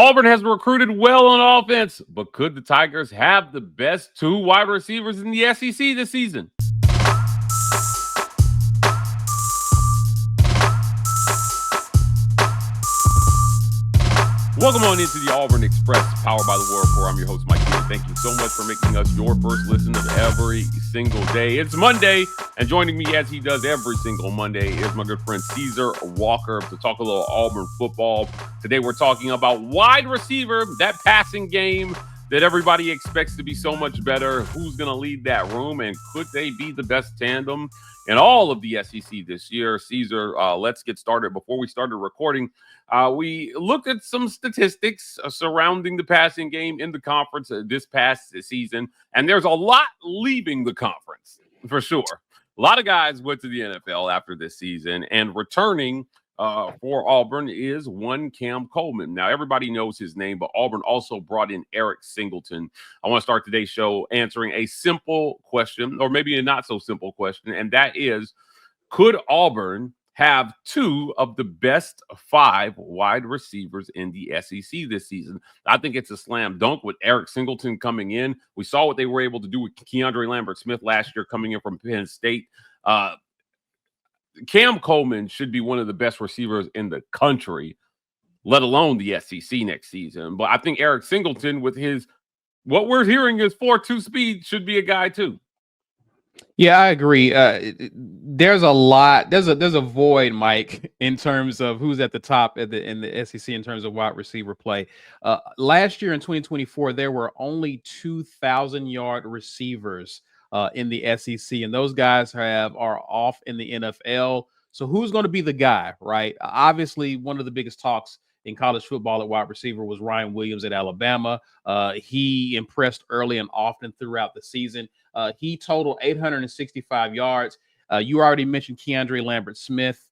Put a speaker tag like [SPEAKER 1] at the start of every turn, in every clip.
[SPEAKER 1] Auburn has recruited well on offense, but could the Tigers have the best two wide receivers in the SEC this season? Welcome on into the Auburn Express, powered by the World Report. I'm your host, Mike King. Thank you so much for making us your first listen of every single day. It's Monday, and joining me as he does every single Monday is my good friend Caesar Walker to talk a little Auburn football. Today we're talking about wide receiver, that passing game that everybody expects to be so much better. Who's going to lead that room, and could they be the best tandem in all of the SEC this year? Caesar, let's get started. Before we started recording, we looked at some statistics surrounding the passing game in the conference this past season, and there's a lot leaving the conference, for sure. A lot of guys went to the NFL after this season, and returning for Auburn is one Cam Coleman. Now, everybody knows his name, but Auburn also brought in Eric Singleton. I want to start today's show answering a simple question, or maybe a not so simple question, and that is, could Auburn have two of the best five wide receivers in the SEC this season? I think it's a slam dunk with Eric Singleton coming in. We saw what they were able to do with Keandre Lambert-Smith last year coming in from Penn State. Cam Coleman should be one of the best receivers in the country, let alone the SEC next season. But I think Eric Singleton, with his, what we're hearing is 4.2 speed, should be a guy too.
[SPEAKER 2] Yeah, I agree. There's a void, Mike, in terms of who's at the top in the SEC in terms of wide receiver play. Last year in 2024, there were only 2,000-yard receivers in the SEC, and those guys are off in the NFL. So who's going to be the guy, right? Obviously, one of the biggest talks in college football at wide receiver was Ryan Williams at Alabama. He impressed early and often throughout the season. He totaled 865 yards. You already mentioned Keandre Lambert-Smith.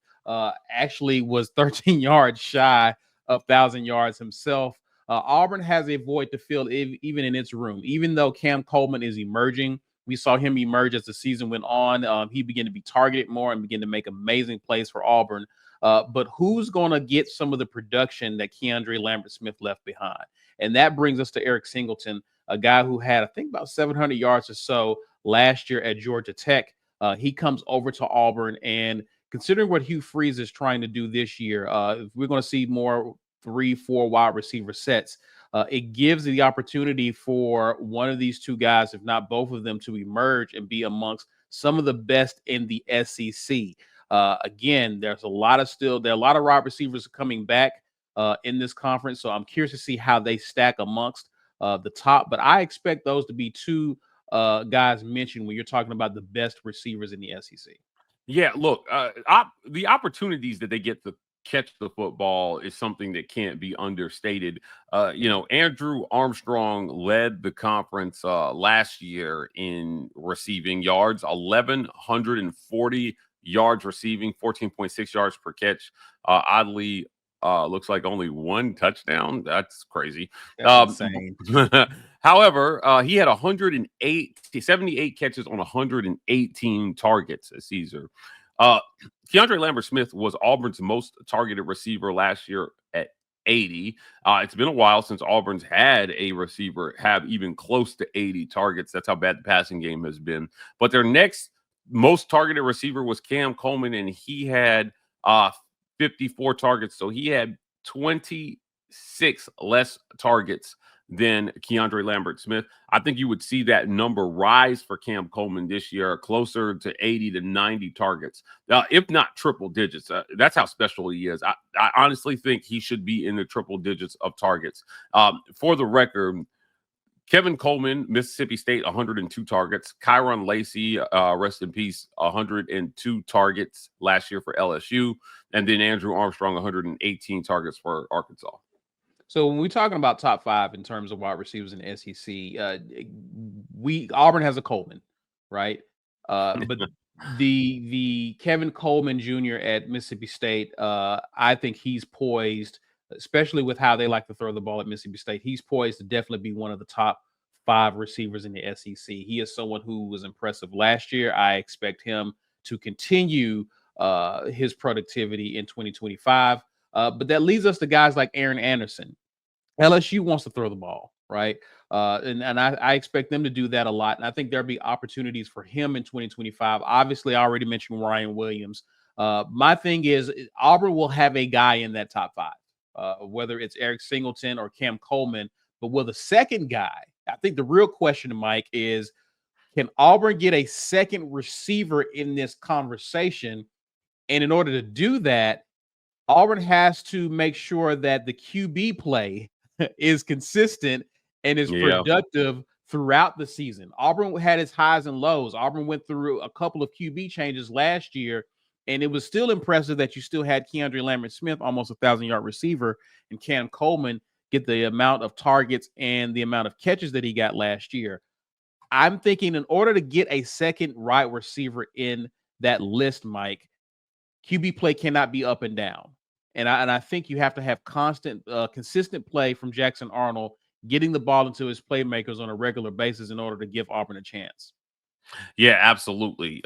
[SPEAKER 2] Actually was 13 yards shy of 1,000 yards himself. Auburn has a void to fill even in its room. Even though Cam Coleman is emerging, we saw him emerge as the season went on. He began to be targeted more and began to make amazing plays for Auburn. But who's going to get some of the production that Keandre Lambert-Smith left behind? And that brings us to Eric Singleton, a guy who had, I think, about 700 yards or so last year at Georgia Tech. He comes over to Auburn, and considering what Hugh Freeze is trying to do this year, we're going to see more 3-4 wide receiver sets. It gives the opportunity for one of these two guys, if not both of them, to emerge and be amongst some of the best in the SEC. Again, there are a lot of wide receivers coming back in this conference, so I'm curious to see how they stack amongst the top. But I expect those to be two guys mentioned when you're talking about the best receivers in the SEC.
[SPEAKER 1] Yeah, look, the opportunities that they get to catch the football is something that can't be understated. Andrew Armstrong led the conference last year in receiving yards, 1,140 yards receiving, 14.6 yards per catch. Oddly, looks like only one touchdown. That's crazy.
[SPEAKER 2] That's insane.
[SPEAKER 1] However, he had 78 catches on 118 targets, Caesar. Keandre Lambert-Smith was Auburn's most targeted receiver last year at 80. It's been a while since Auburn's had a receiver have even close to 80 targets. That's how bad the passing game has been. But their next most targeted receiver was Cam Coleman, and he had 54 targets. So he had 26 less targets than Keandre Lambert-Smith. I think you would see that number rise for Cam Coleman this year, closer to 80 to 90 targets, if not triple digits. That's how special he is. I honestly think he should be in the triple digits of targets. For the record, Kevin Coleman, Mississippi State, 102 targets. Kyron Lacey, rest in peace, 102 targets last year for LSU. And then Andrew Armstrong, 118 targets for Arkansas.
[SPEAKER 2] So when we're talking about top five in terms of wide receivers in the SEC, Auburn has a Coleman, right? But the Kevin Coleman Jr. at Mississippi State, I think he's poised, especially with how they like to throw the ball at Mississippi State. He's poised to definitely be one of the top five receivers in the SEC. He is someone who was impressive last year. I expect him to continue his productivity in 2025. But that leads us to guys like Aaron Anderson, LSU wants to throw the ball, right? And I expect them to do that a lot. And I think there'll be opportunities for him in 2025. Obviously, I already mentioned Ryan Williams. My thing is Auburn will have a guy in that top five, whether it's Eric Singleton or Cam Coleman. But will the second guy, I think the real question, Mike, is can Auburn get a second receiver in this conversation? And in order to do that, Auburn has to make sure that the QB play is consistent and is
[SPEAKER 1] Yeah.
[SPEAKER 2] productive throughout the season. Auburn had its highs and lows. Auburn went through a couple of QB changes last year, and it was still impressive that you still had Keandre Lambert-Smith, almost 1,000-yard receiver, and Cam Coleman get the amount of targets and the amount of catches that he got last year. I'm thinking in order to get a second wide receiver in that list, Mike, QB play cannot be up and down. And I think you have to have constant, consistent play from Jackson Arnold, getting the ball into his playmakers on a regular basis in order to give Auburn a chance.
[SPEAKER 1] Yeah, absolutely.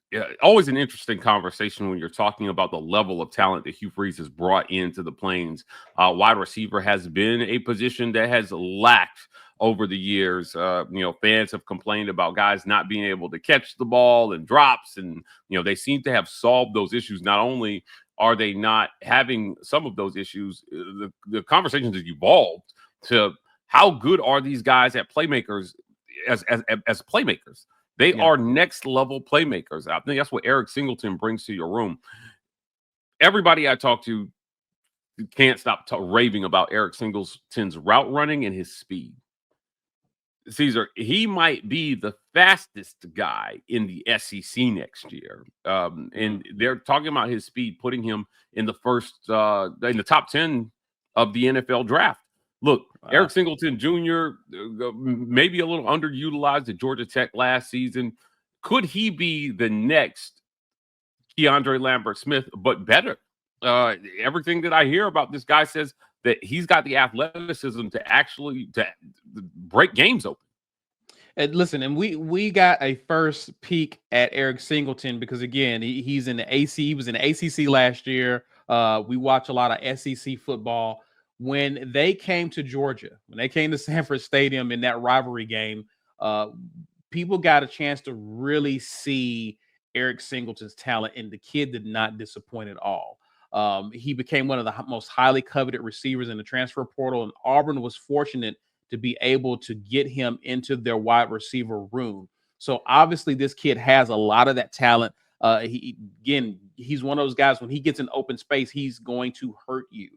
[SPEAKER 1] Yeah, always an interesting conversation when you're talking about the level of talent that Hugh Freeze has brought into the Plains. Wide receiver has been a position that has lacked over the years. Fans have complained about guys not being able to catch the ball and drops, and they seem to have solved those issues. Not only are they not having some of those issues, the conversations have evolved to how good are these guys at playmakers as playmakers. They are next level playmakers. I think that's what Eric Singleton brings to your room. Everybody I talk to can't stop raving about Eric Singleton's route running and his speed. Caesar, he might be the fastest guy in the SEC next year. And they're talking about his speed, putting him in the in the top 10 of the NFL draft. Look, wow. Eric Singleton Jr., maybe a little underutilized at Georgia Tech last season. Could he be the next Keandre Lambert-Smith, but better? Everything that I hear about this guy says that he's got the athleticism to actually break games open.
[SPEAKER 2] And listen, and we got a first peek at Eric Singleton because again, he's in the AC. He was in the ACC last year. We watch a lot of SEC football. When they came to Georgia, when they came to Sanford Stadium in that rivalry game, people got a chance to really see Eric Singleton's talent, and the kid did not disappoint at all. He became one of the most highly coveted receivers in the transfer portal, and Auburn was fortunate to be able to get him into their wide receiver room. So obviously this kid has a lot of that talent. He's one of those guys, when he gets in open space, he's going to hurt you.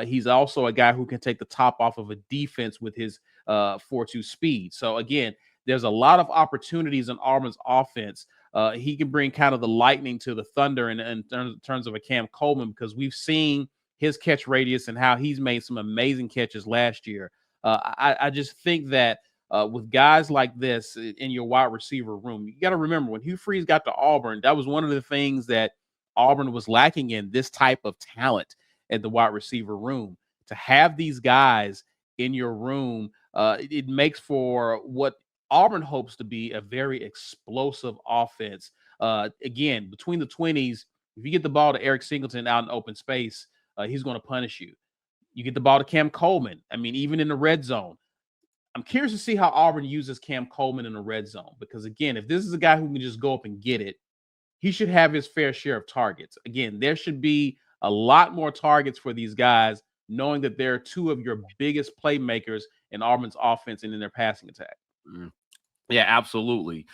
[SPEAKER 2] He's also a guy who can take the top off of a defense with his 4.2 speed. So again, there's a lot of opportunities in Auburn's offense. He can bring kind of the lightning to the thunder in terms of a Cam Coleman, because we've seen his catch radius and how he's made some amazing catches last year. I just think that with guys like this in your wide receiver room, you got to remember when Hugh Freeze got to Auburn, that was one of the things that Auburn was lacking in, this type of talent at the wide receiver room. To have these guys in your room, it makes for what Auburn hopes to be a very explosive offense. Again, between the 20s, if you get the ball to Eric Singleton out in open space, he's going to punish you. You get the ball to Cam Coleman. I mean, even in the red zone. I'm curious to see how Auburn uses Cam Coleman in the red zone, because again, if this is a guy who can just go up and get it, he should have his fair share of targets. Again, there should be a lot more targets for these guys, knowing that they're two of your biggest playmakers in Auburn's offense and in their passing attack.
[SPEAKER 1] Yeah, absolutely.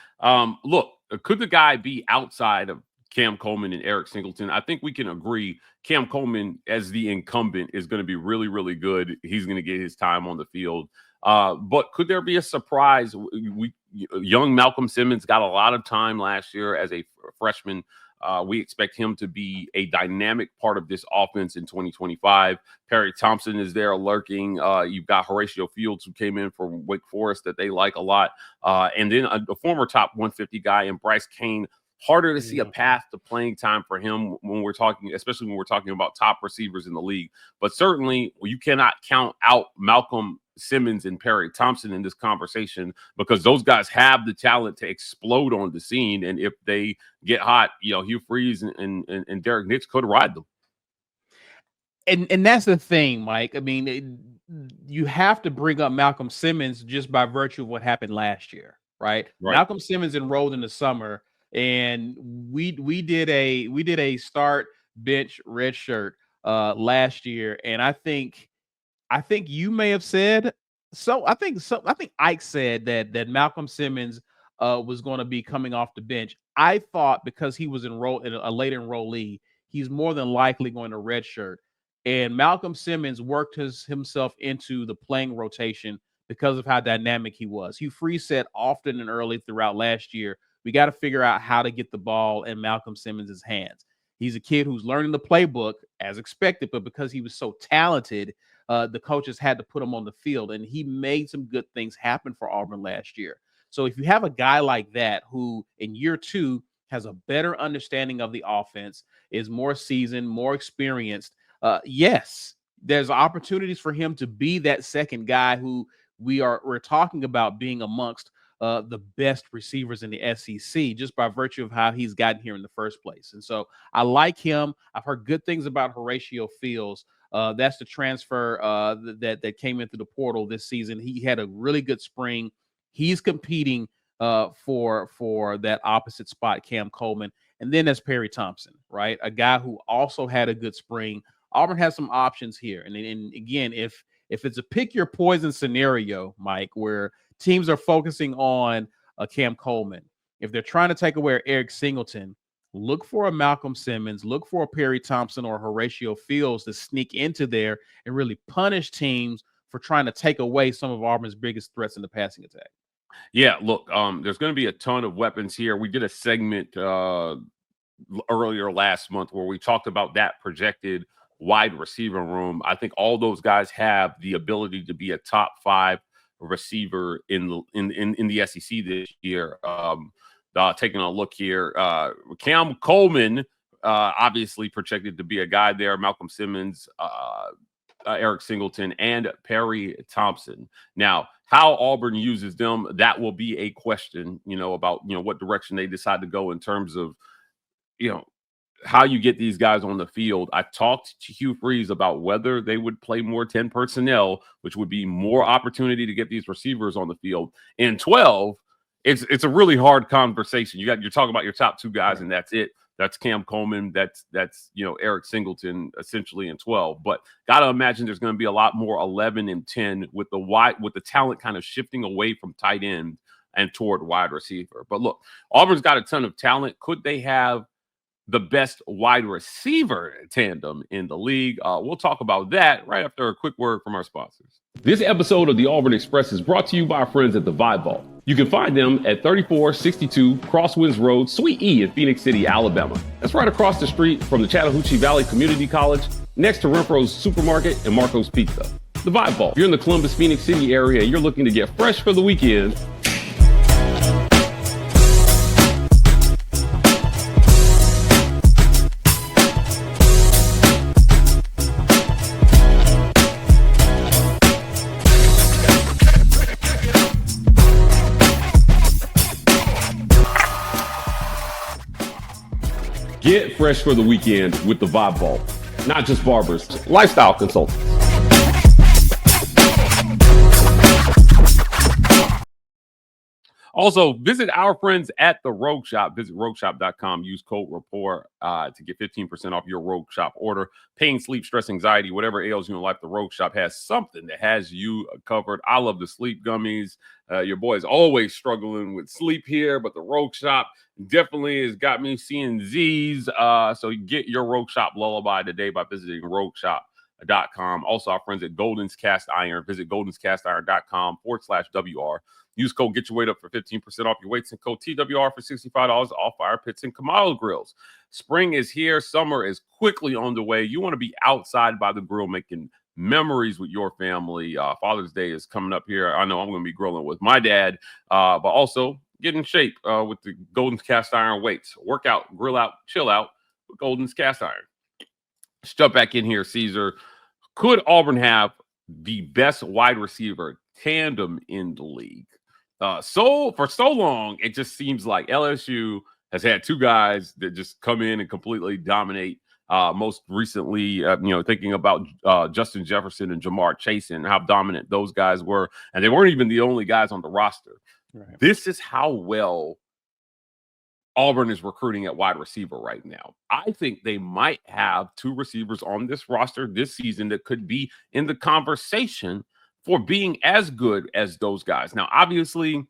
[SPEAKER 1] Look, could the guy be outside of Cam Coleman and Eric Singleton? I think we can agree Cam Coleman, as the incumbent, is going to be really, really good. He's going to get his time on the field. But could there be a surprise? Young Malcolm Simmons got a lot of time last year as a freshman. We expect him to be a dynamic part of this offense in 2025. Perry Thompson is there lurking. You've got Horatio Fields, who came in from Wake Forest, that they like a lot. And then a former top 150 guy in Bryce Kane. Harder to see a path to playing time for him when we're talking, especially when we're talking about top receivers in the league. But certainly you cannot count out Malcolm Simmons and Perry Thompson in this conversation, because those guys have the talent to explode on the scene. And if they get hot, Hugh Freeze and Derek Nix could ride them.
[SPEAKER 2] And that's the thing, Mike. I mean, you have to bring up Malcolm Simmons just by virtue of what happened last year, right?
[SPEAKER 1] Right.
[SPEAKER 2] Malcolm Simmons enrolled in the summer, and we did a start bench red shirt last year, and I think you may have said so. I think Ike said that Malcolm Simmons was going to be coming off the bench. I thought because he was enrolled in a late enrollee, he's more than likely going to redshirt. And Malcolm Simmons worked himself into the playing rotation because of how dynamic he was. Hugh Freeze said often and early throughout last year, we got to figure out how to get the ball in Malcolm Simmons' hands. He's a kid who's learning the playbook as expected, but because he was so talented, the coaches had to put him on the field, and he made some good things happen for Auburn last year. So if you have a guy like that who in year two has a better understanding of the offense, is more seasoned, more experienced, yes, there's opportunities for him to be that second guy who we're talking about being amongst the best receivers in the SEC just by virtue of how he's gotten here in the first place. And so I like him. I've heard good things about Horatio Fields. That's the transfer that came into the portal this season. He had a really good spring. He's competing for that opposite spot, Cam Coleman. And then there's Perry Thompson, right? A guy who also had a good spring. Auburn has some options here. And again, if it's a pick your poison scenario, Mike, where teams are focusing on Cam Coleman, if they're trying to take away Eric Singleton, look for a Malcolm Simmons, look for a Perry Thompson or Horatio Fields to sneak into there and really punish teams for trying to take away some of Auburn's biggest threats in the passing attack.
[SPEAKER 1] Yeah, look, there's going to be a ton of weapons here. We did a segment earlier last month where we talked about that projected wide receiver room. I think all those guys have the ability to be a top 5 receiver in the SEC this year. Taking a look here, Cam Coleman, obviously projected to be a guy there. Malcolm Simmons, Eric Singleton, and Perry Thompson. Now, how Auburn uses them, that will be a question, about, what direction they decide to go in terms of, how you get these guys on the field. I talked to Hugh Freeze about whether they would play more 10 personnel, which would be more opportunity to get these receivers on the field. In 12, it's a really hard conversation. You're talking about your top 2 guys, and that's it. That's Cam Coleman. That's Eric Singleton essentially in 12. But gotta imagine there's going to be a lot more 11 and 10 with the talent kind of shifting away from tight end and toward wide receiver. But look, Auburn's got a ton of talent. Could they have the best wide receiver tandem in the league? We'll talk about that right after a quick word from our sponsors. This episode of the Auburn Express is brought to you by our friends at the Vibe Vault. You can find them at 3462 Crosswinds Road, Suite E in Phoenix City, Alabama. That's right across the street from the Chattahoochee Valley Community College, next to Renfro's Supermarket and Marco's Pizza. The Vibe Vault. If you're in the Columbus, Phoenix City area and you're looking to get fresh for the weekend, get fresh for the weekend with the Vibe Vault. Not just barbers, lifestyle consultants. Also, visit our friends at the Rogue Shop. Visit rogueshop.com. Use code RAPPORT to get 15% off your Rogue Shop order. Pain, sleep, stress, anxiety, whatever ails you in life, the Rogue Shop has something that has you covered. I love the sleep gummies. Your boy is always struggling with sleep here, but the Rogue Shop definitely has got me seeing Z's. So you get your Rogue Shop lullaby today by visiting rogueshop.com. Also, our friends at Golden's Cast Iron. Visit goldenscastiron.com/WR. Use code Get Your Weight Up for 15% off your weights and code TWR for $65 off fire pits and Kamado grills. Spring is here. Summer is quickly on the way. You want to be outside by the grill making memories with your family. Father's Day is coming up here. I know I'm going to be grilling with my dad, but also get in shape with the Golden's Cast Iron weights. Work out, grill out, chill out with Golden's Cast Iron. Let's jump back in here, Caesar. Could Auburn have the best wide receiver tandem in the league? So for so long, it just seems like LSU has had 2 guys that just come in and completely dominate Most recently, thinking about Justin Jefferson and Jamar Chase and how dominant those guys were. And they weren't even the only guys on the roster.
[SPEAKER 2] Right.
[SPEAKER 1] This is how well Auburn is recruiting at wide receiver right now. I think they might have 2 receivers on this roster this season that could be in the conversation for being as good as those guys. Now, obviously,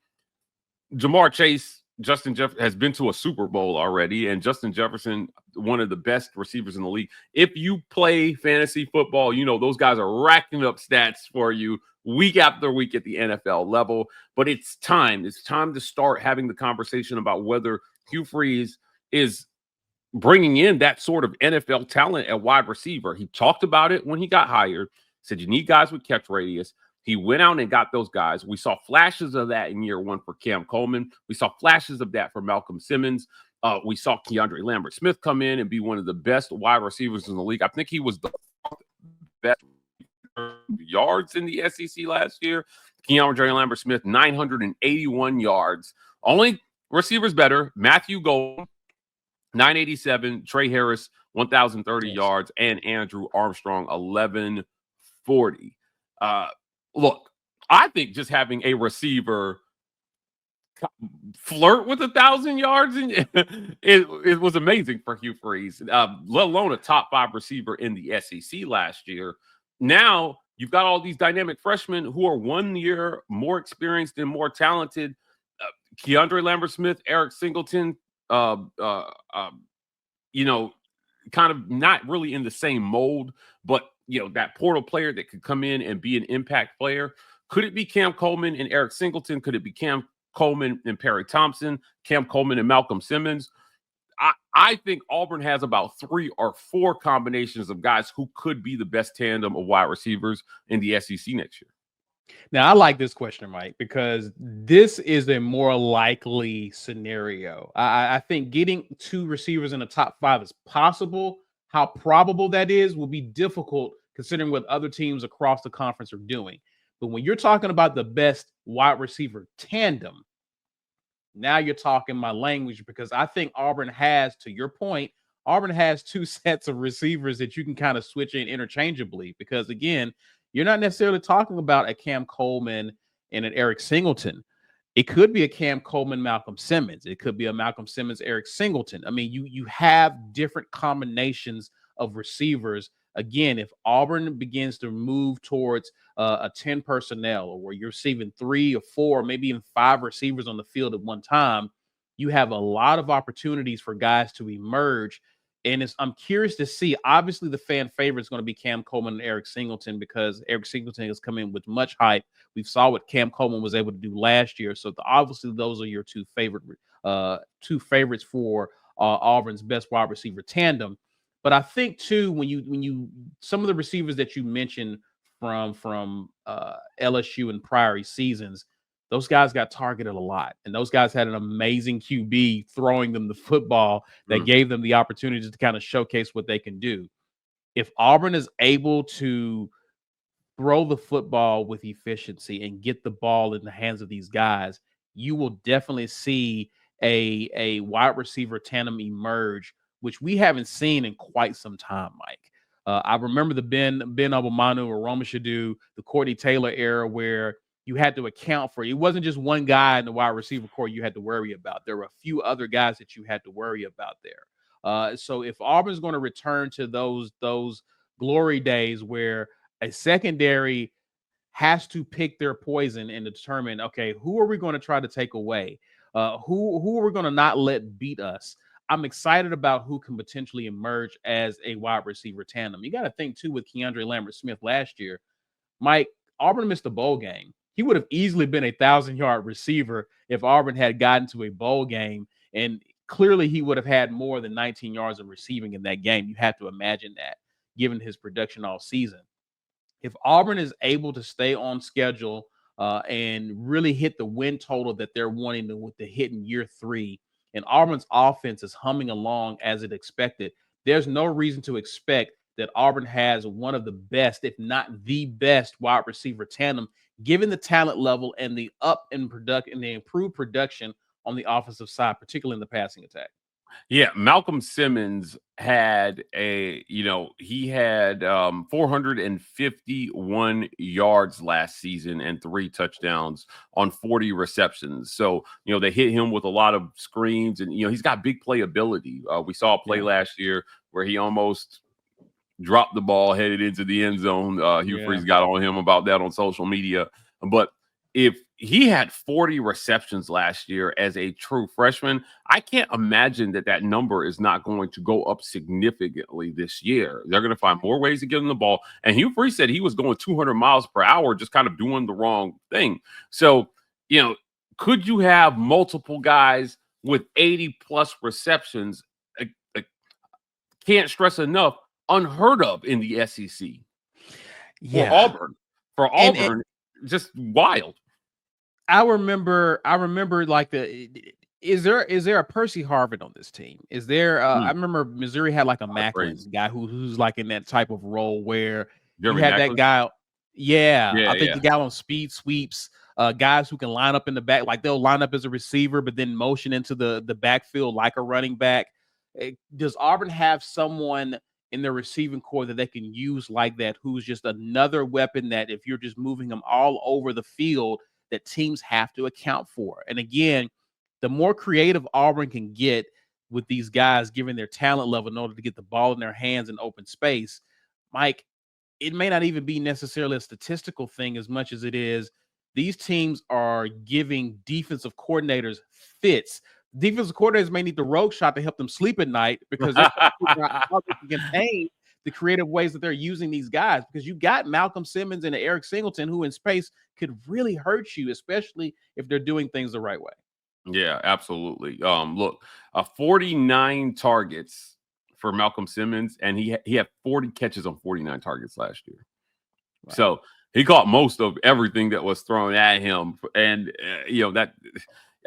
[SPEAKER 1] Jamar Chase, Justin Jefferson has been to a Super Bowl already, and Justin Jefferson, one of the best receivers in the league. If you play fantasy football, those guys are racking up stats for you week after week at the NFL level. But it's time. It's time to start having the conversation about whether Hugh Freeze is bringing in that sort of NFL talent at wide receiver. He talked about it when he got hired, said you need guys with catch radius. He went out and got those guys. We saw flashes of that in year 1 for Cam Coleman. We saw flashes of that for Malcolm Simmons. We saw Keandre Lambert-Smith come in and be one of the best wide receivers in the league. I think he was the best yards in the SEC last year. Keandre Lambert-Smith, 981 yards. Only receivers better, Matthew Golden, 987, Trey Harris, 1,030 yards, and Andrew Armstrong, 1,140. Look, I think just having a receiver flirt with 1,000 yards it was amazing for Hugh Freeze, let alone a top 5 receiver in the SEC last year. Now you've got all these dynamic freshmen who are 1 year more experienced and more talented. Keandre Lambert-Smith, Eric Singleton, kind of not really in the same mold, but that portal player that could come in and be an impact player. Could it be Cam Coleman and Eric Singleton? Could it be Cam Coleman and Perry Thompson, Cam Coleman and Malcolm Simmons? I think Auburn has about 3 or 4 combinations of guys who could be the best tandem of wide receivers in the SEC next year.
[SPEAKER 2] Now, I like this question, Mike, because this is a more likely scenario. I think getting 2 receivers in the top 5 is possible. How probable that is will be difficult considering what other teams across the conference are doing. But when you're talking about the best wide receiver tandem, now you're talking my language, because I think Auburn has, to your point, Auburn has 2 sets of receivers that you can kind of switch in interchangeably, because again, you're not necessarily talking about a Cam Coleman and an Eric Singleton. It could be a Cam Coleman, Malcolm Simmons. It could be a Malcolm Simmons, Eric Singleton. I mean, you have different combinations of receivers. Again, if Auburn begins to move towards a 10 personnel, or where you're receiving 3 or 4, maybe even 5 receivers on the field at one time, you have a lot of opportunities for guys to emerge. And I'm curious to see. Obviously, the fan favorite is going to be Cam Coleman and Eric Singleton, because Eric Singleton has come in with much hype. We saw what Cam Coleman was able to do last year. So obviously, those are your 2 favorites for Auburn's best wide receiver tandem. But I think too, when you some of the receivers that you mentioned from LSU in prior seasons, those guys got targeted a lot, and those guys had an amazing QB throwing them the football that gave them the opportunity to kind of showcase what they can do. If Auburn is able to throw the football with efficiency and get the ball in the hands of these guys, you will definitely see a wide receiver tandem emerge, which we haven't seen in quite some time, Mike. I remember the Ben Abumanu or Roma Shadu, the Courtney Taylor era, where you had to account for. It wasn't just one guy in the wide receiver core you had to worry about. There were a few other guys that you had to worry about there. So if Auburn's going to return to those glory days where a secondary has to pick their poison and determine, okay, who are we going to try to take away? Who are we going to not let beat us? I'm excited about who can potentially emerge as a wide receiver tandem. You got to think, too, with Keandre Lambert-Smith last year, Mike, Auburn missed a bowl game. He would have easily been a 1,000-yard receiver if Auburn had gotten to a bowl game, and clearly he would have had more than 19 yards of receiving in that game. You have to imagine that, given his production all season. If Auburn is able to stay on schedule and really hit the win total that they're wanting to hit in year 3, and Auburn's offense is humming along as it expected, there's no reason to expect that Auburn has one of the best, if not the best, wide receiver tandem, given the talent level and the improved production on the offensive side, particularly in the passing attack.
[SPEAKER 1] Yeah, Malcolm Simmons had he had 451 yards last season and 3 touchdowns on 40 receptions. So, they hit him with a lot of screens and, he's got big playability. We saw a play
[SPEAKER 2] Yeah.
[SPEAKER 1] last year where he almost dropped the ball, headed into the end zone. Hugh
[SPEAKER 2] Yeah.
[SPEAKER 1] Freeze got on him about that on social media. But if he had 40 receptions last year as a true freshman, I can't imagine that number is not going to go up significantly this year. They're going to find more ways to get him the ball. And Hugh Freeze said he was going 200 miles per hour, just kind of doing the wrong thing. So, could you have multiple guys with 80 plus receptions? I can't stress enough, unheard of in the SEC.
[SPEAKER 2] Yeah.
[SPEAKER 1] For Auburn, just wild.
[SPEAKER 2] I remember like is there a Percy Harvin on this team? Is there I remember Missouri had like a Macklin guy who's like in that type of role where you had that guy. Yeah, I think the guy on speed sweeps, guys who can line up in the back, like they'll line up as a receiver, but then motion into the backfield like a running back. Does Auburn have someone in their receiving core that they can use like that, who's just another weapon that if you're just moving them all over the field, that teams have to account for? And again, the more creative Auburn can get with these guys, given their talent level in order to get the ball in their hands in open space, Mike, it may not even be necessarily a statistical thing as much as it is these teams are giving defensive coordinators fits. Defensive coordinators may need the rogue shot to help them sleep at night because they're trying to figure out how they can contain the creative ways that they're using these guys, because you got Malcolm Simmons and Eric Singleton who in space could really hurt you, especially if they're doing things the right way.
[SPEAKER 1] Yeah, absolutely. Look, 49 targets for Malcolm Simmons, and he had 40 catches on 49 targets last year. Right. So he caught most of everything that was thrown at him. And, that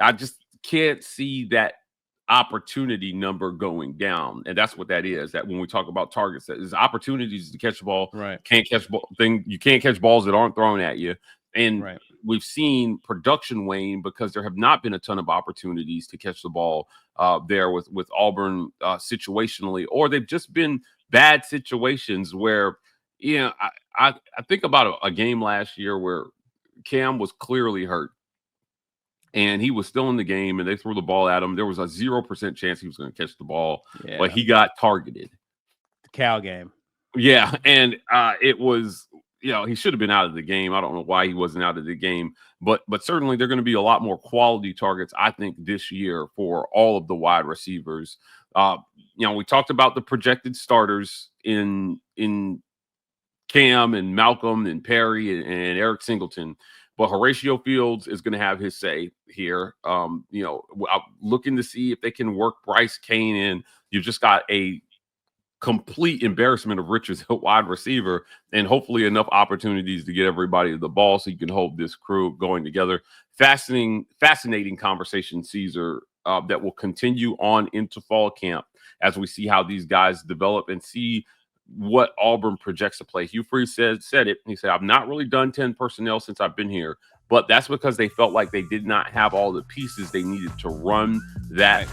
[SPEAKER 1] I just can't see that opportunity number going down. And that's what that is. That when we talk about targets, that is opportunities to catch the ball.
[SPEAKER 2] Right.
[SPEAKER 1] You can't catch balls that aren't thrown at you. And we've seen production wane because there have not been a ton of opportunities to catch the ball there with Auburn situationally, or they've just been bad situations where, I think about a game last year where Cam was clearly hurt. And he was still in the game, and they threw the ball at him. There was a 0% chance he was going to catch the ball, but he got targeted.
[SPEAKER 2] The Cal game.
[SPEAKER 1] Yeah, and it was, he should have been out of the game. I don't know why he wasn't out of the game, but certainly there are going to be a lot more quality targets, I think, this year for all of the wide receivers. We talked about the projected starters in Cam and Malcolm and Perry and Eric Singleton. But Horatio Fields is going to have his say here. I'm looking to see if they can work Bryce Kane in. You've just got a complete embarrassment of riches at wide receiver, and hopefully enough opportunities to get everybody the ball so you can hold this crew going together. Fascinating conversation, Caesar, that will continue on into fall camp as we see how these guys develop and see what Auburn projects to play. Hugh Freeze said it. He said, I've not really done 10 personnel since I've been here, but that's because they felt like they did not have all the pieces they needed to run that.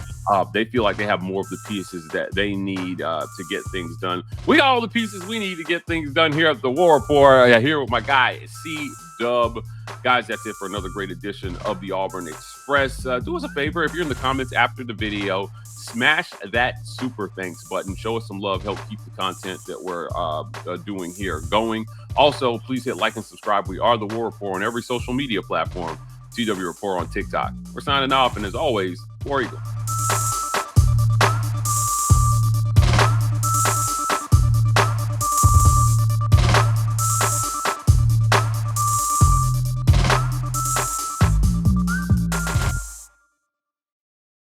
[SPEAKER 1] They feel like they have more of the pieces that they need to get things done. We got all the pieces we need to get things done here at the War Report. Here with my guy, C-Dub. Guys, that's it for another great edition of the Auburn Express. Do us a favor, if you're in the comments after the video, smash that super thanks button. Show us some love. Help keep the content that we're doing here going. Also, please hit like and subscribe. We are the War Report on every social media platform. CW Report on TikTok. We're signing off, and as always, War Eagle.